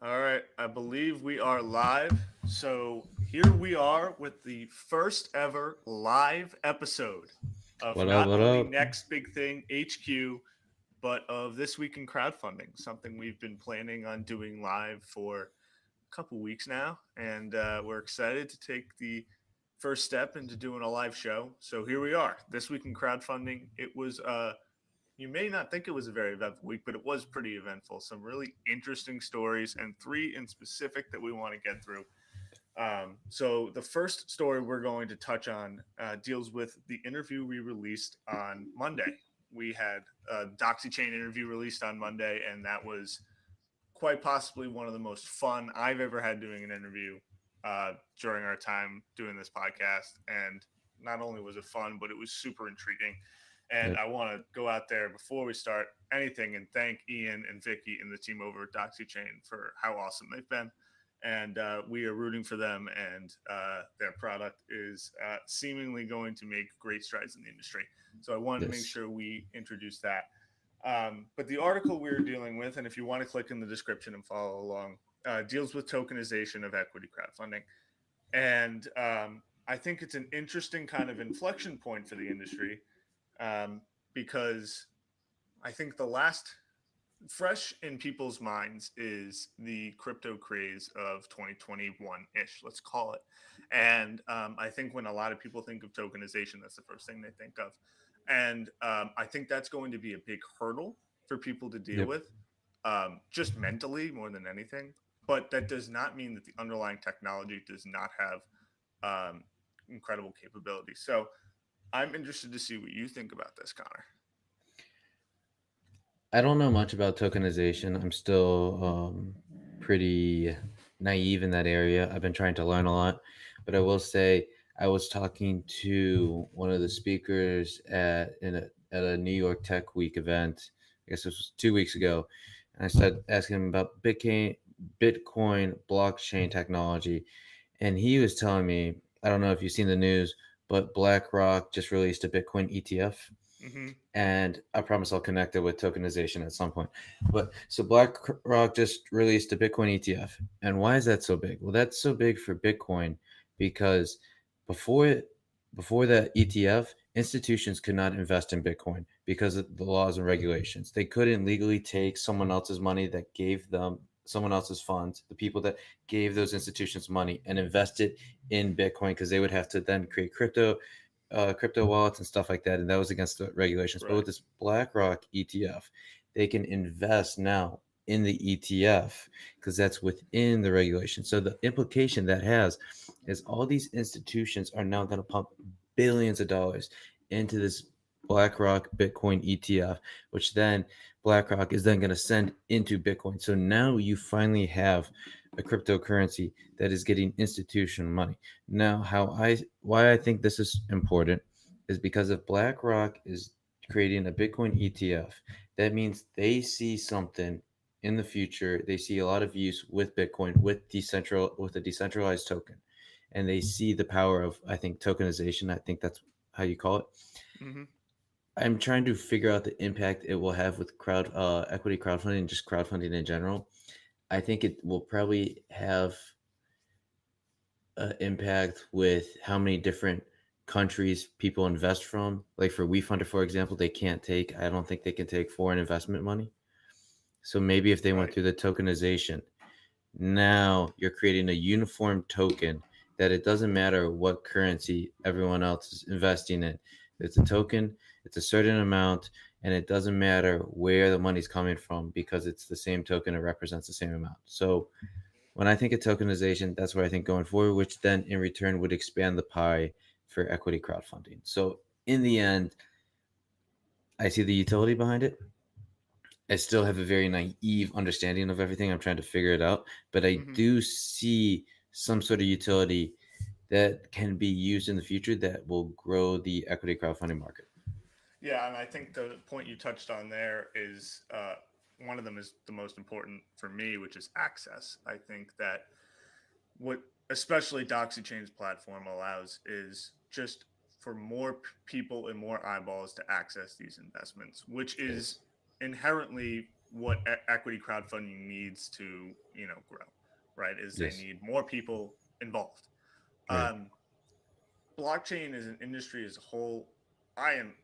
All right, I believe we are live. So here we are with the first ever live episode of What up? not What only up? Next Big Thing HQ, but of This Week in Crowdfunding, something we've been planning on doing live for a couple weeks now. And we're excited to take the first step into doing a live show. So here we are, This Week in Crowdfunding. It was you may not think it was a very eventful week, but it was pretty eventful. Some really interesting stories, and three in specific that we want to get through. So, the first story we're going to touch on deals with the interview we released on Monday. We had a DoxyChain interview released on Monday, and that was quite possibly one of the most fun I've ever had doing an interview during our time doing this podcast. And not only was it fun, but it was super intriguing. And Yep. I want to go out there before we start anything and thank Ian and Vicky and the team over at DoxyChain for how awesome they've been. And we are rooting for them, and their product is seemingly going to make great strides in the industry. So I wanted to make Yes. sure we introduce that. But the article we are dealing with, and if you want to click in the description and follow along, deals with tokenization of equity crowdfunding. And I think it's an interesting kind of inflection point for the industry because I think the last fresh in people's minds is the crypto craze of 2021 ish, let's call it. And I think when a lot of people think of tokenization, that's the first thing they think of. And I think that's going to be a big hurdle for people to deal Yep. with, just mentally more than anything. But that does not mean that the underlying technology does not have incredible capability. So I'm interested to see what you think about this, Connor. I don't know much about tokenization. I'm still pretty naive in that area. I've been trying to learn a lot, but I will say I was talking to one of the speakers at a New York Tech Week event. I guess this was 2 weeks ago, and I started asking him about Bitcoin blockchain technology, and he was telling me, I don't know if you've seen the news, but BlackRock just released a Bitcoin ETF, Mm-hmm. and I promise I'll connect it with tokenization at some point. But so BlackRock just released a Bitcoin ETF, and why is that so big? Well, that's so big for Bitcoin because before before that ETF, institutions could not invest in Bitcoin because of the laws and regulations. They couldn't legally take someone else's money that gave them someone else's funds, the people that gave those institutions money, and invest it in Bitcoin because they would have to then create crypto wallets and stuff like that, and that was against the regulations. But Right. with this BlackRock ETF, they can invest now in the ETF because that's within the regulation. So the implication that has is all these institutions are now going to pump billions of dollars into this BlackRock Bitcoin ETF, which then BlackRock is then going to send into Bitcoin. So now you finally have a cryptocurrency that is getting institutional money. Now, why I think this is important is because if BlackRock is creating a Bitcoin ETF, that means they see something in the future. They see a lot of use with Bitcoin with a decentralized token, and they see the power of, I think, tokenization. I think that's how you call it. Mm-hmm. I'm trying to figure out the impact it will have with equity crowdfunding, just crowdfunding in general. I think it will probably have impact with how many different countries people invest from. Like for WeFunder, for example, I don't think they can take foreign investment money. So maybe if they went Right. through the tokenization, now you're creating a uniform token that it doesn't matter what currency everyone else is investing in. It's a token, it's a certain amount, and it doesn't matter where the money's coming from because it's the same token, it represents the same amount. So when I think of tokenization, that's what I think going forward, which then in return would expand the pie for equity crowdfunding. So in the end, I see the utility behind it. I still have a very naive understanding of everything. I'm trying to figure it out, but I Mm-hmm. do see some sort of utility that can be used in the future that will grow the equity crowdfunding market. Yeah, and I think the point you touched on there is one of them is the most important for me, which is access. I think that what especially DoxyChain's platform allows is just for more people and more eyeballs to access these investments, which is Yes. inherently what equity crowdfunding needs to, grow, right? Is they Yes. need more people involved. Right. Um, Blockchain as an industry as a whole, I am.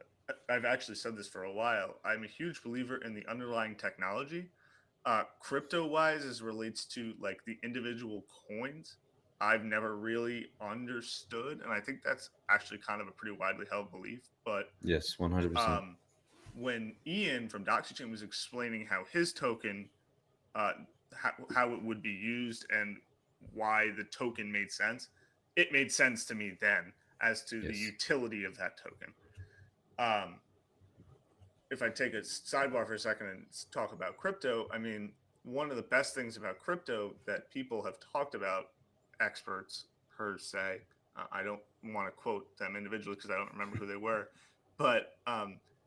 I've actually said this for a while. I'm a huge believer in the underlying technology. Crypto wise, as relates to like the individual coins, I've never really understood, and I think that's actually kind of a pretty widely held belief. But Yes. 100%. um, when Ian from DoxyChain was explaining how his token, uh, how it would be used and why the token made sense, it made sense to me then as to the Yes. utility of that token. Um, if I take a sidebar for a second and talk about crypto, I mean, one of the best things about crypto that people have talked about, experts per se, I don't want to quote them individually because I don't remember who they were, but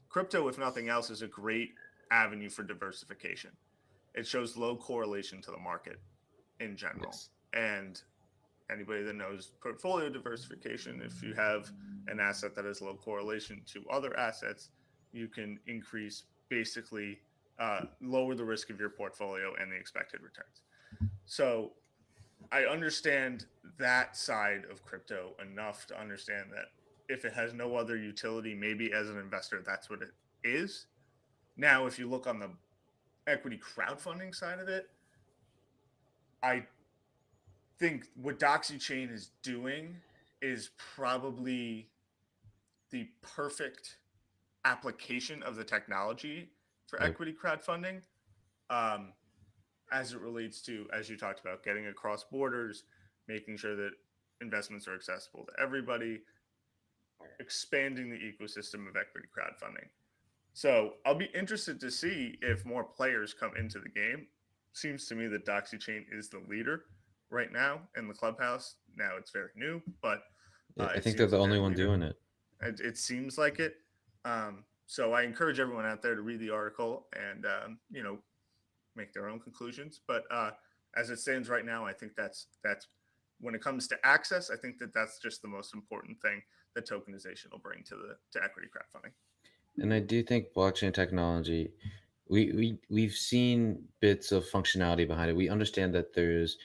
crypto, if nothing else, is a great avenue for diversification. It shows low correlation to the market in general. Yes. And anybody that knows portfolio diversification, if you have an asset that has low correlation to other assets, you can increase, basically lower the risk of your portfolio and the expected returns. So I understand that side of crypto enough to understand that if it has no other utility, maybe as an investor, that's what it is. Now, if you look on the equity crowdfunding side of it, I think what DoxyChain is doing is probably the perfect application of the technology for Yep. equity crowdfunding, um, as it relates to, as you talked about, getting across borders, making sure that investments are accessible to everybody, expanding the ecosystem of equity crowdfunding. So I'll be interested to see if more players come into the game. Seems to me that DoxyChain is the leader right now in the clubhouse. Now it's very new, but Yeah, I it think they're seems the that they're only a one leader. doing it. It seems like it. So I encourage everyone out there to read the article and make their own conclusions. But as it stands right now, I think that's when it comes to access. I think that that's just the most important thing that tokenization will bring to equity crowdfunding. And I do think blockchain technology, we've seen bits of functionality behind it. We understand that there's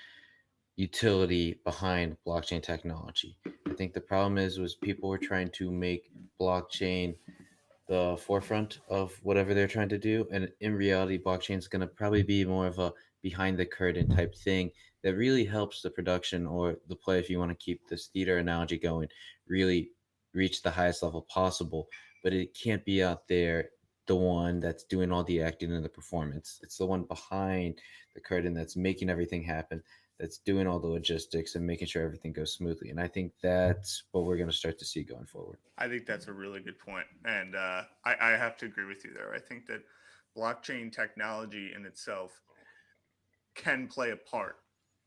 utility behind blockchain technology. I think the problem was people were trying to make blockchain the forefront of whatever they're trying to do, and in reality, blockchain is going to probably be more of a behind the curtain type thing that really helps the production or the play, if you want to keep this theater analogy going, really reach the highest level possible. But it can't be out there the one that's doing all the acting and the performance. It's the one behind the curtain that's making everything happen, that's doing all the logistics and making sure everything goes smoothly. And I think that's what we're going to start to see going forward. I think that's a really good point, and I have to agree with you there. I think that blockchain technology in itself can play a part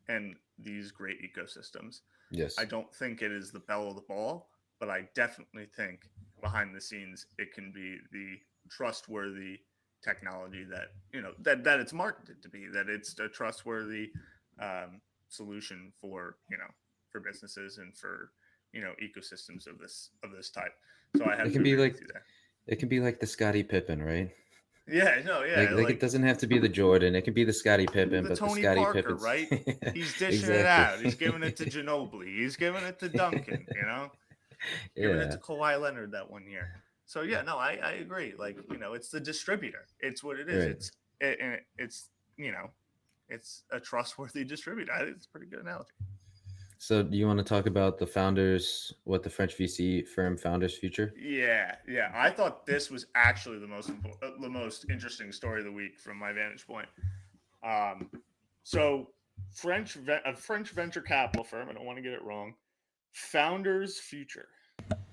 in these great ecosystems. I Yes. don't think it is the bell of the ball, but I definitely think behind the scenes it can be the trustworthy technology that that it's marketed to be. That it's a trustworthy solution for for businesses and for ecosystems of this type. So I It have to can be agree like with you there. it can be like the Scottie Pippen, right? Yeah, no, Like yeah, like it like doesn't have to be the Jordan. It can be the Scottie Pippen, the but the Tony Scottie Parker, Pippens. right? He's dishing it Exactly. out. He's giving it to Ginobili. He's giving it to Duncan. Giving it Yeah, to Kawhi Leonard that one year. So yeah, no, I agree. Like it's the distributor. It's what it is. right. It's it's a trustworthy distributor. I think it's a pretty good analogy. So, do you want to talk about the founders, what the French VC firm founders' future? Yeah, yeah. I thought this was actually the most interesting story of the week from my vantage point. Um, so a French venture capital firm. I don't want to get it wrong. Founders Future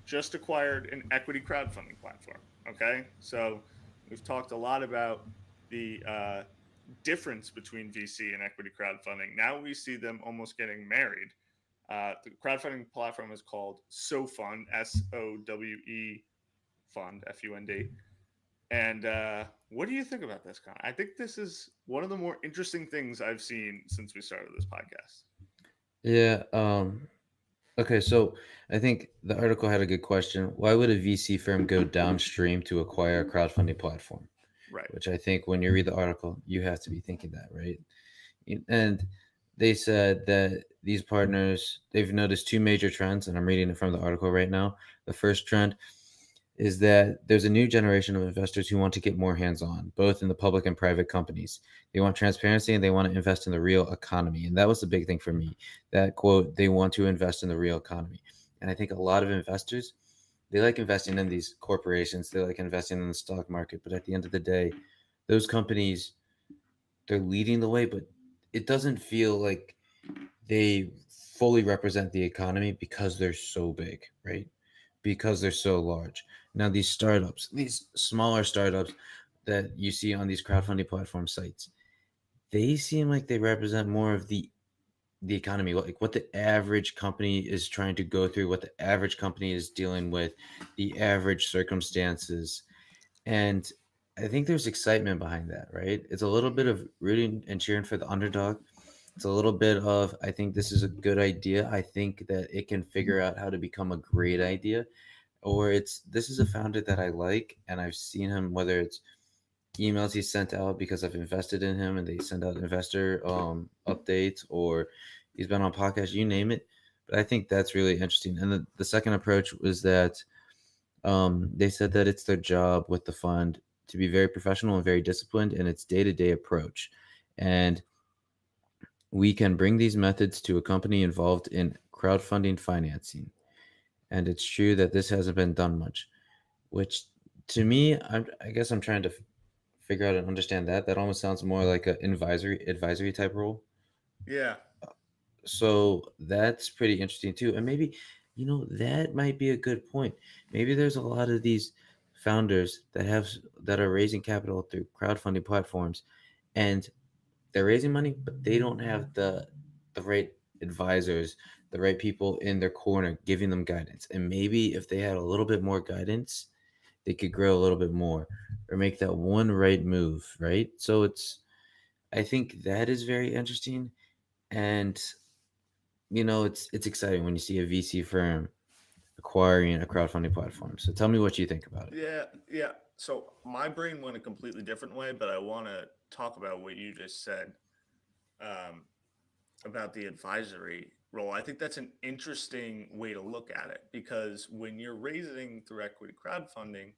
just acquired an equity crowdfunding platform. Okay, so we've talked a lot about the difference between VC and equity crowdfunding. Now we see them almost getting married. The crowdfunding platform is called Sowefund, Sowe Fund, Fund. And what do you think about this, Con? I think this is one of the more interesting things I've seen since we started this podcast. Yeah. Okay. So, I think the article had a good question. Why would a VC firm go downstream to acquire a crowdfunding platform? Right. which I think when you read the article, you have to be thinking that, right? And they said that these partners, they've noticed two major trends, and I'm reading it from the article right now. The first trend is that there's a new generation of investors who want to get more hands on, both in the public and private companies. They want transparency and they want to invest in the real economy. And that was the big thing for me. That quote, they want to invest in the real economy. And I think a lot of investors, they like investing in these corporations, they like investing in the stock market. But at the end of the day, those companies, they're leading the way, but it doesn't feel like they fully represent the economy because they're so big, right? Because they're so large. Now, these startups, these smaller startups that you see on these crowdfunding platform sites, they seem like they represent more of the economy, like what the average company is trying to go through, what the average company is dealing with, the average circumstances. And I think there's excitement behind that, right? It's a little bit of rooting and cheering for the underdog. It's a little bit of, I think this is a good idea. I think that it can figure out how to become a great idea. Or it's, this is a founder that I like, and I've seen him, whether it's emails he sent out because I've invested in him and they send out investor updates, or he's been on podcasts, you name it. But I think that's really interesting. And the second approach was that they said that it's their job with the fund to be very professional and very disciplined in its day-to-day approach. And we can bring these methods to a company involved in crowdfunding financing. And it's true that this hasn't been done much, which to me, I guess I'm trying to figure out and understand that. That almost sounds more like an advisory type role. Yeah. So that's pretty interesting too. And maybe, that might be a good point. Maybe there's a lot of these founders that are raising capital through crowdfunding platforms, and they're raising money, but they don't have the right advisors, the right people in their corner giving them guidance. And maybe if they had a little bit more guidance, they could grow a little bit more or make that one right move, right? So I think that is very interesting. And it's exciting when you see a VC firm acquiring a crowdfunding platform. So tell me what you think about it. Yeah. Yeah. So my brain went a completely different way, but I want to talk about what you just said um, about the advisory role. I think that's an interesting way to look at it because when you're raising through equity crowdfunding,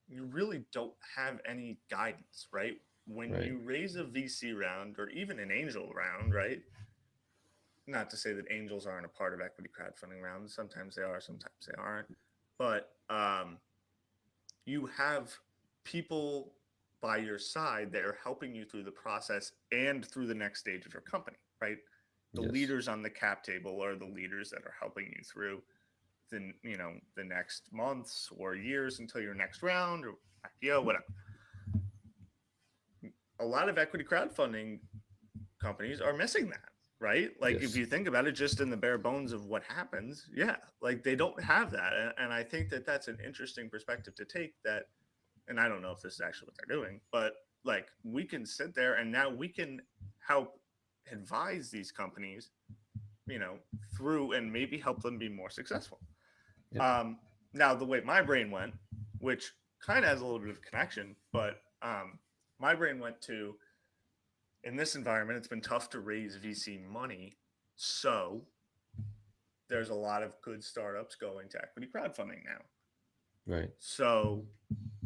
you really don't have any guidance, right? When Right. you raise a VC round or even an angel round, right? Not to say that angels aren't a part of equity crowdfunding rounds. Sometimes they are, sometimes they aren't. But you have people by your side that are helping you through the process and through the next stage of your company, right? The Yes. leaders on the cap table are the leaders that are helping you through the next months or years until your next round or IPO, whatever. A lot of equity crowdfunding companies are missing that, right? Like if Yes. you think about it, just in the bare bones of what happens, yeah, like they don't have that, and I think that that's an interesting perspective to take. That, and I don't know if this is actually what they're doing, but like we can sit there and now we can help advise these companies, you know, through and maybe help them be more successful. Yep. Um, Now the way my brain went, which kind of has a little bit of connection, but my brain went to in this environment, it's been tough to raise VC money. So there's a lot of good startups going to equity crowdfunding now. Right. So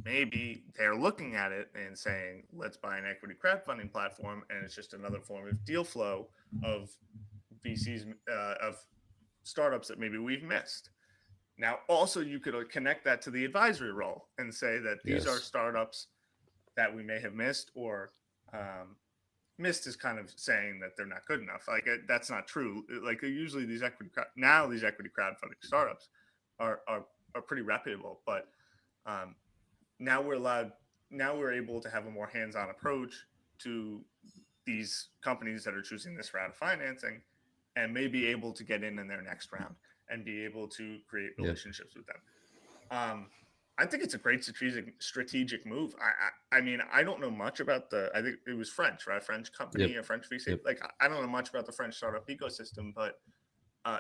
maybe they're looking at it and saying, let's buy an equity crowdfunding platform. And it's just another form of deal flow of VCs, of startups that maybe we've missed. Now, also, you could connect that to the advisory role and say that these are Yes. startups that we may have missed or missed is kind of saying that they're not good enough. Like that's not true. Like usually these these equity crowdfunding startups are pretty reputable, but um, now we're allowed now we're able to have a more hands-on approach to these companies that are choosing this route of financing and may be able to get in their next round and be able to create Yep. relationships with them. Um, I think it's a great strategic move. I mean, I don't know much about the. I think it was French, right? French company, Yep. a French VC. Yep. Like I don't know much about the French startup ecosystem, but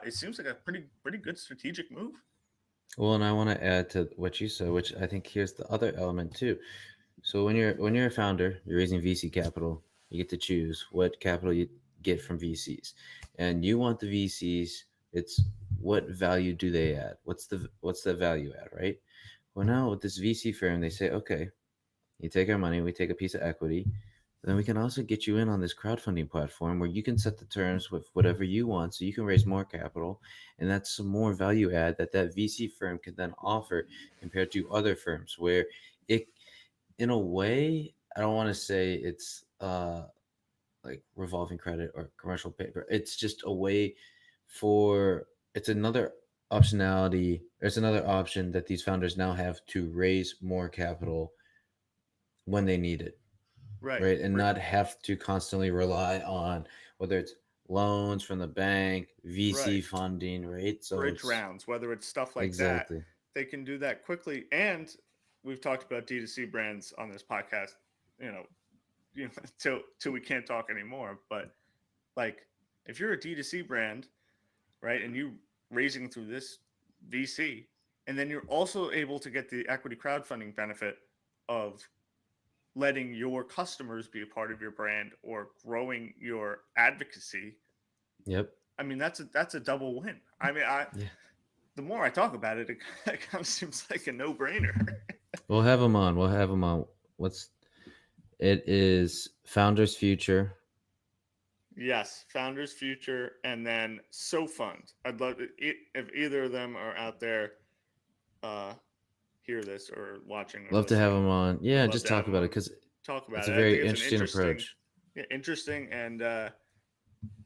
it seems like a pretty good strategic move. Well, and I want to add to what you said, which I think here's the other element too. So when you're a founder, you're raising VC capital. You get to choose what capital you get from VCs, and you want the VCs. It's what value do they add? What's the value add, right? Well, now with this VC firm, they say, okay, you take our money, we take a piece of equity. Then we can also get you in on this crowdfunding platform where you can set the terms with whatever you want, so you can raise more capital, and that's some more value add that VC firm can then offer compared to other firms where it, in a way, I don't want to say it's like revolving credit or commercial paper. It's just a way for it's another optionality. It's another option that these founders now have to raise more capital when they need it, Right. right? And not have to constantly rely on whether it's loans from the bank, VC Right. funding, right? So Bridge it's rounds, whether it's stuff like that, exactly. they can do that quickly. And we've talked about D2C brands on this podcast, you know, till we can't talk anymore. But like, if you're a D2C brand, right, and you raising through this VC, and then you're also able to get the equity crowdfunding benefit of letting your customers be a part of your brand or growing your advocacy. Yep. I mean, that's a double win. I mean, Yeah. the more I talk about it, it kind of seems like a no brainer. We'll have them on. We'll have them on. What's it is Founders Future. Yes, Founders Future, and then Sowefund. I'd love if either of them are out there, uh, hear this or watching or Love to have listening. them on. I'd Yeah, love just to have talk them about it on. because Talk it's about a it. I very think it's an interesting interesting, approach. yeah, interesting and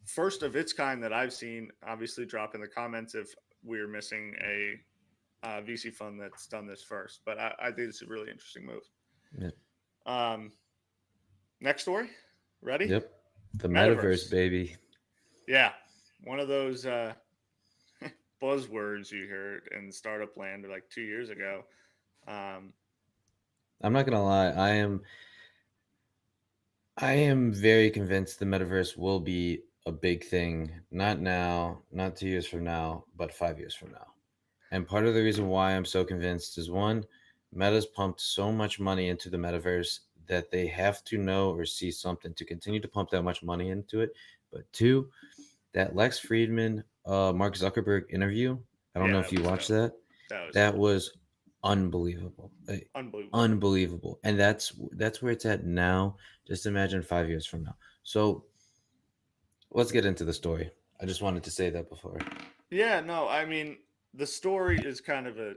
first of its kind that I've seen. Obviously, drop in the comments if we're missing a VC fund that's done this first. But I think it's a really interesting move. Yeah. Um, next story, ready? Yep. The metaverse, Metaverse. baby. Yeah, one of those buzzwords you heard in startup land like 2 years ago. Um, I'm not gonna lie. I am very convinced the metaverse will be a big thing. Not now, not 2 years from now, but 5 years from now. And part of the reason why I'm so convinced is one, Meta's pumped so much money into the metaverse that they have to know or see something to continue to pump that much money into it. But two, that Lex Friedman, Mark Zuckerberg interview. I don't know yeah, if that you was watched dope. that. That was That dope. was unbelievable, Unbelievable. unbelievable, and that's where it's at now. Just imagine 5 years from now. So let's get into the story. I just wanted to say that before. Yeah, no, I mean, the story is kind of a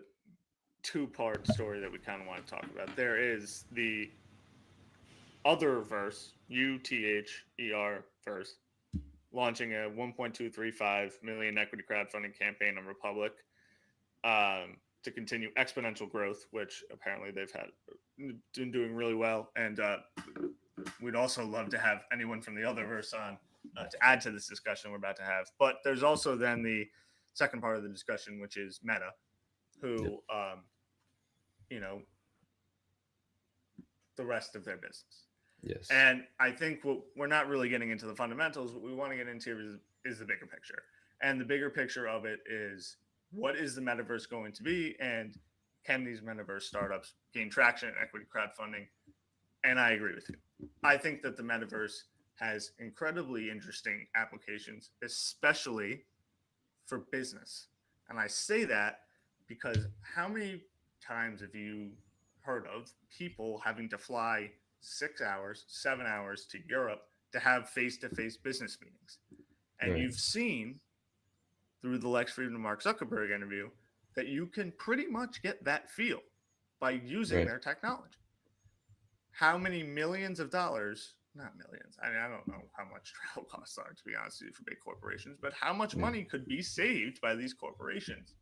two-part story that we kind of want to talk about. There is the other verse, UTHER verse, launching a 1.235 million equity crowdfunding campaign on Republic to continue exponential growth, which apparently they've had been doing really well. And we'd also love to have anyone from the other verse on to add to this discussion we're about to have. But there's also then the second part of the discussion, which is Meta, Yep. who, you know, the rest of their business. Yes. And I think we're not really getting into the fundamentals. What we want to get into is the bigger picture. And the bigger picture of it is what is the metaverse going to be? And can these metaverse startups gain traction in equity crowdfunding? And I agree with you. I think that the metaverse has incredibly interesting applications, especially for business. And I say that because how many times have you heard of people having to fly 6 hours, 7 hours to Europe to have face to face business meetings? And Right. you've seen through the Lex Friedman Mark Zuckerberg interview that you can pretty much get that feel by using Right. their technology. How many millions of dollars, not millions, I mean, I don't know how much travel costs are, to be honest with you, for big corporations, but how much Yeah. money could be saved by these corporations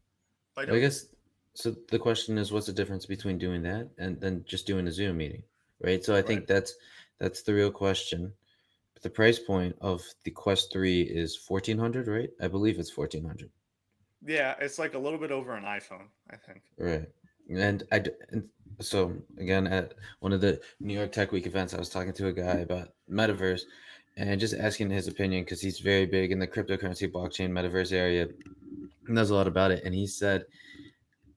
by Well, I doing guess so. The question is, what's the difference between doing that and then just doing a Zoom meeting, right? So I it? Right. think that's the real question. But the price point of the Quest 3 is 1,400, right? I believe it's 1,400. Yeah, it's like a little bit over an iPhone, I think. Right. And so again, at one of the New York Tech Week events, I was talking to a guy about metaverse and just asking his opinion because he's very big in the cryptocurrency, blockchain, metaverse area, and knows a lot about it. And he said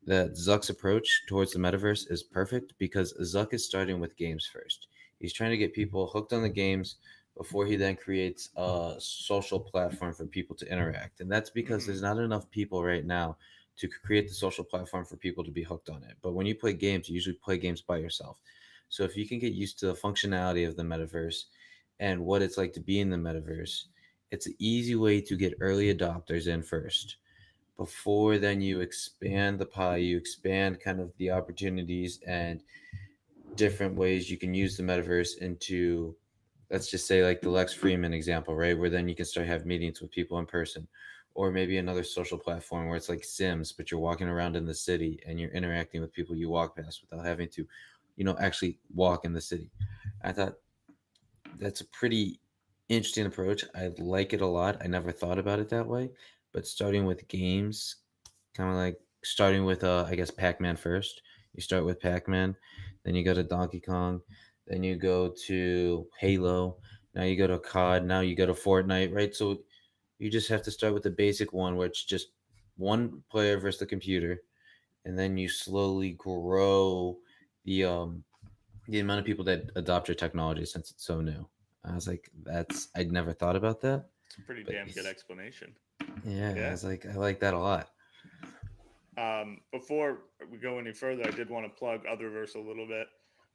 that Zuck's approach towards the metaverse is perfect because Zuck is starting with games first. He's trying to get people hooked on the games before he then creates a social platform for people to interact. And that's because Hmm. there's not enough people right now to create the social platform for people to be hooked on it. But when you play games, you usually play games by yourself. So if you can get used to the functionality of the metaverse and what it's like to be in the metaverse, it's an easy way to get early adopters in first before then you expand the pie, you expand kind of the opportunities and different ways you can use the metaverse into, let's just say, like the Lex Freeman example, right, where then you can start have meetings with people in person, or maybe another social platform where it's like Sims but you're walking around in the city and you're interacting with people you walk past without having to, actually walk in the city. I thought that's a pretty interesting approach. I like it a lot. I never thought about it that way, but starting with games, kind of like starting with I guess Pac-Man first. You start with Pac-Man, then you go to Donkey Kong, then you go to Halo, now you go to COD, now you go to Fortnite, right? So you just have to start with the basic one where it's just one player versus the computer, and then you slowly grow the um the amount of people that adopt your technology since it's so new. I was like, I'd never thought about that, It's a pretty but damn good explanation. yeah, I Yeah. was like, I like that a lot. Before we go any further, I did want to plug Utherverse a little bit.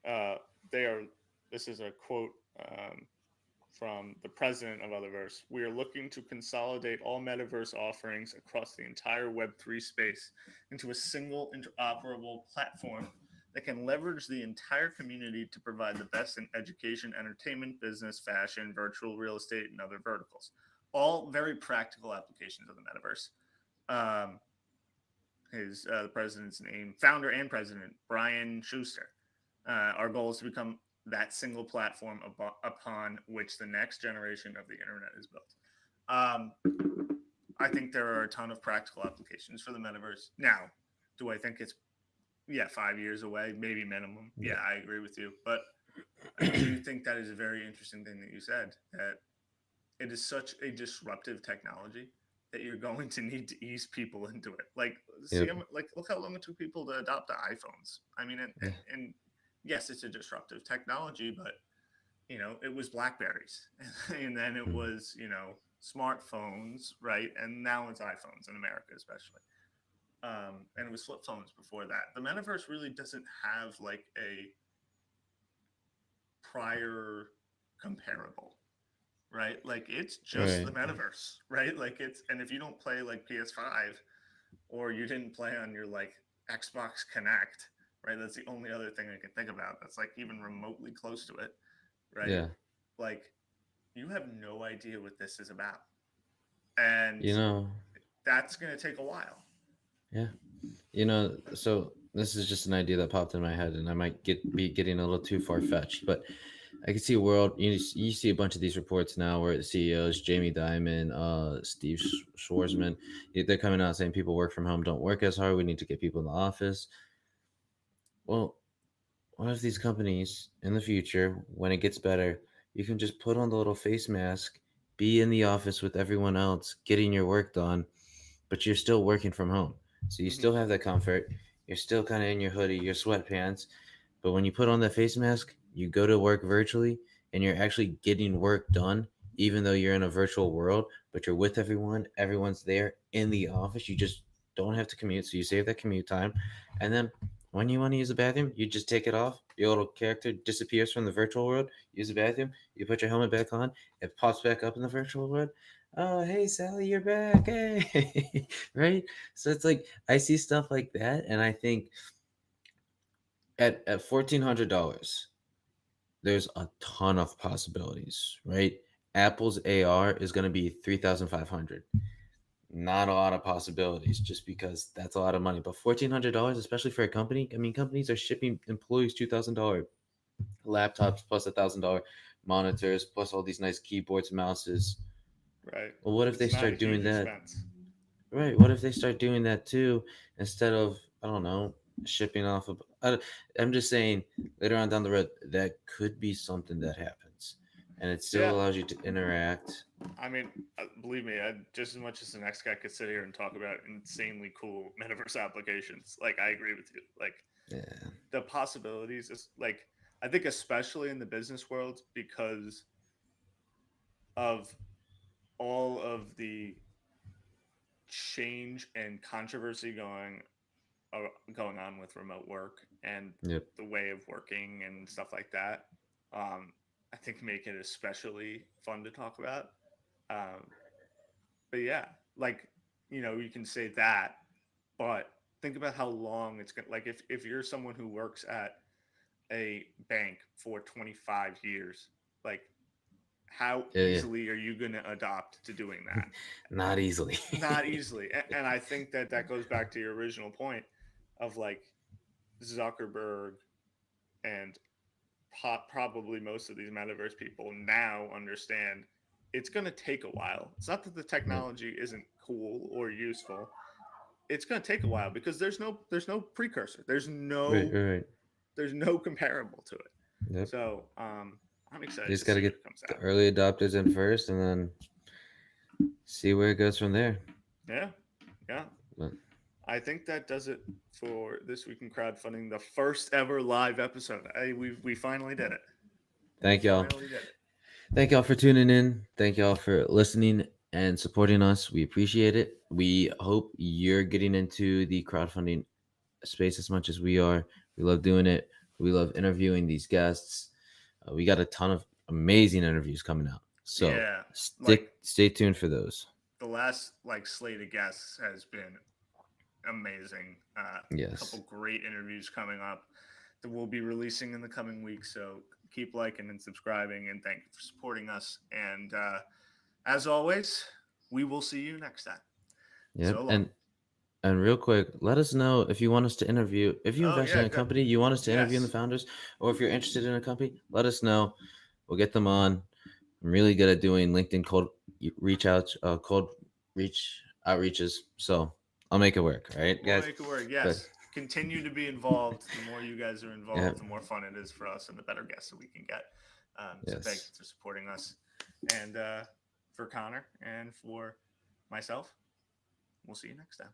Uh, they are. This is a quote from the president of Utherverse. We are looking to consolidate all metaverse offerings across the entire Web3 space into a single interoperable platform that can leverage the entire community to provide the best in education, entertainment, business, fashion, virtual real estate, and other verticals. All very practical applications of the metaverse. Um, his the president's name, founder and president Brian Schuster. Our goal is to become that single platform upon which the next generation of the internet is built. Um, I think there are a ton of practical applications for the metaverse. Now, do I think it's 5 years away, maybe minimum? Yeah, Yeah. I agree with you, but I do think that is a very interesting thing that you said, that it is such a disruptive technology that you're going to need to ease people into it. Like, Yep. look how long it took people to adopt the iPhones. I mean, Yeah. and yes, it's a disruptive technology, but it was Blackberries, and then it Mm. was smartphones, right? And now it's iPhones in America, especially. And it was flip phones before that. The metaverse really doesn't have like a prior comparable, right? Like it's just the Right. metaverse, right? Like and if you don't play like PS5 or you didn't play on your like Xbox Connect, right? That's the only other thing I can think about that's like even remotely close to it, right? Yeah. Like you have no idea what this is about. And You know. that's going to take a while. Yeah. So this is just an idea that popped in my head, and I might be getting a little too far fetched, but I can see a world. You see a bunch of these reports now where the CEOs, Jamie Dimon, Steve Schwarzman, they're coming out saying people work from home, don't work as hard. We need to get people in the office. Well, what if these companies in the future, when it gets better, you can just put on the little face mask, be in the office with everyone else, getting your work done, but you're still working from home. So you Hmm. still have that comfort. You're still kind of in your hoodie, your sweatpants, but when you put on that face mask, you go to work virtually and you're actually getting work done, even though you're in a virtual world, but you're with everyone. Everyone's there in the office. You just don't have to commute. So you save that commute time. And then when you want to use the bathroom, you just take it off. Your little character disappears from the virtual world. Use the bathroom. You put your helmet back on. It pops back up in the virtual world. Oh, hey, Sally, you're back. Hey. Right? So it's like, I see stuff like that. And I think at $1,400, there's a ton of possibilities, right? Apple's AR is going to be 3,500. Not a lot of possibilities just because that's a lot of money. But $1,400, especially for a company, I mean, companies are shipping employees $2,000 laptops plus $1,000 monitors plus all these nice keyboards, mouses. Right. Well, what if they It's not a start doing huge that? expense. Right. What if they start doing that too instead of, I don't know, shipping off of. I'm just saying later on down the road, that could be something that happens. And it still Yeah. allows you to interact. I mean, believe me, just as much as the next guy could sit here and talk about insanely cool metaverse applications, like I agree with you. Like Yeah. the possibilities is like I think especially in the business world because of all of the change and controversy going on with remote work and Yep. the way of working and stuff like that. I think make it especially fun to talk about. Um, but yeah, like you can say that, but think about how long it's gonna like if you're someone who works at a bank for 25 years, like how Yeah. easily are you going to adopt to doing that? Not easily. Not easily. And I think that that goes back to your original point of like Zuckerberg and probably most of these metaverse people now understand it's going to take a while. It's not that the Yep. technology isn't cool or useful. It's going to take a while because there's no precursor. Right. Right. Right. There's no comparable to it. Yep. So I'm You excited just to got to see what get comes the out. early adopters in first, and then see where it goes from there. Yeah, yeah. But I think that does it for this week in crowdfunding, the first ever live episode. We finally did it. We thank y'all. finally did it. Thank y'all for tuning in. Thank y'all for listening and supporting us. We appreciate it. We hope you're getting into the crowdfunding space as much as we are. We love doing it. We love interviewing these guests. We got a ton of amazing interviews coming out. So Yeah, like stay tuned for those. the last like slate of guests has been amazing. A couple Yes. great interviews coming up that we'll be releasing in the coming weeks. So keep liking and subscribing, and thank you for supporting us. And as always, we will see you next time. Yep. So long. And real quick, let us know if you want us to interview. If you Oh invest in yeah, a good. company, you want us to interview in the Yes. founders, or if you're interested in a company, let us know. We'll get them on. I'm really good at doing LinkedIn cold reach outreaches. So I'll make it work. All right, We'll guys. make it work. But Yes. Continue to be involved. The more you guys are yeah, involved, the more fun it is for us and the better guests that we can get. So thank yes. you for supporting us. And for Connor and for myself, we'll see you next time.